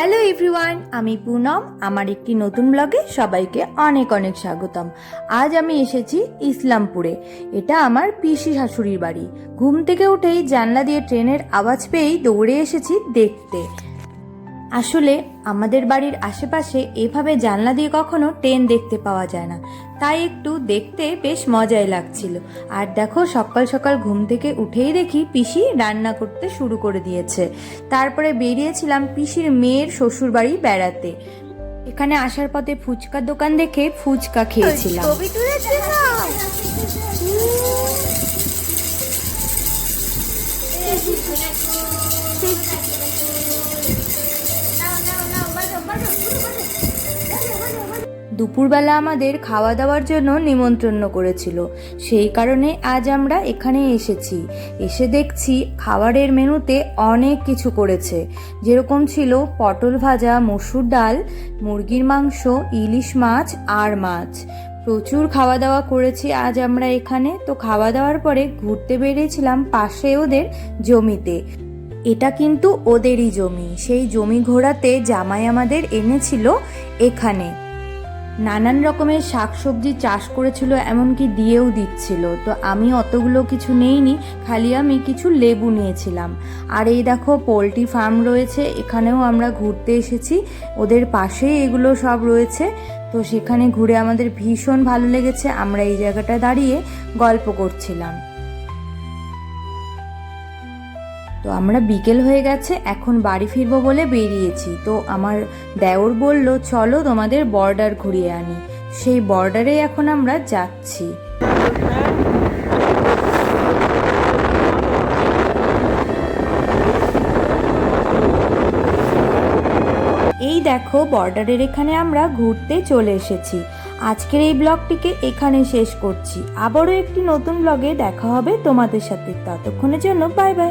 Hello everyone, আমি পুনম। আমার একটি নতুন ব্লগে সবাইকে অনেক অনেক স্বাগতম। আজ আমি এসেছি ইসলামপুরে। এটা আমার পিসি শাশুড়ির বাড়ি। ঘুম থেকে উঠেই জানলা দিয়ে ট্রেনের আওয়াজ পেয়েই দৌড়ে এসেছি দেখতে। আসলে আমাদের বাড়ির আশেপাশে এভাবে জানলা দিয়ে কখনো ট্রেন দেখতে পাওয়া যায় না, তাই একটু দেখতে বেশ মজাই লাগছিল। আর দেখো, সকাল সকাল ঘুম থেকে উঠেই দেখি পিসি রান্না করতে শুরু করে দিয়েছে। তারপরে বেরিয়েছিলাম পিসির মেয়ের শ্বশুর বাড়ি বেড়াতে। এখানে আসার পথে ফুচকার দোকান দেখে ফুচকা খেয়েছিলাম। দুপুরবেলা আমাদের খাওয়া দাওয়ার জন্য নিমন্ত্রণ করেছিল, সেই কারণে আজ আমরা এখানে এসেছি। এসে দেখছি খাবারের মেনুতে অনেক কিছু করেছে, যেরকম ছিল পটল ভাজা, মসুর ডাল, মুরগির মাংস, ইলিশ মাছ আর মাছ। প্রচুর খাওয়া দাওয়া করেছি আজ আমরা এখানে। তো খাওয়া দাওয়ার পরে ঘুরতে বেরিয়েছিলাম পাশে ওদের জমিতে। এটা কিন্তু ওদেরই জমি। সেই জমি ঘোরাতে জামাই আমাদের এনেছিল এখানে। নানান রকমের শাকসবজি চাষ করেছিল, এমনকি দিয়েও দিচ্ছিল। তো আমি অতগুলো কিছু নেইনি, খালি আমি কিছু লেবু নিয়েছিলাম। আর এই দেখো পোলট্রি ফার্ম রয়েছে, এখানেও আমরা ঘুরতে এসেছি। ওদের পাশেই এগুলো সব রয়েছে। তো সেখানে ঘুরে আমাদের ভীষণ ভালো লেগেছে। আমরা এই জায়গাটা দাঁড়িয়ে গল্প করছিলাম। তো আমরা বিকেল হয়ে গেছে, এখন বাড়ি ফিরবো বলে বেরিয়েছি। তো আমার দেওর বলল চলো তোমাদের বর্ডার ঘুরিয়ে আনি। সেই বর্ডারে এখন আমরা যাচ্ছি। এই দেখো বর্ডারের এখানে আমরা ঘুরতে চলে এসেছি। আজকের এই ব্লগটিকে এখানে শেষ করছি। আবারও একটি নতুন ব্লগে দেখা হবে তোমাদের সাথে। ততক্ষণের জন্য বাই বাই।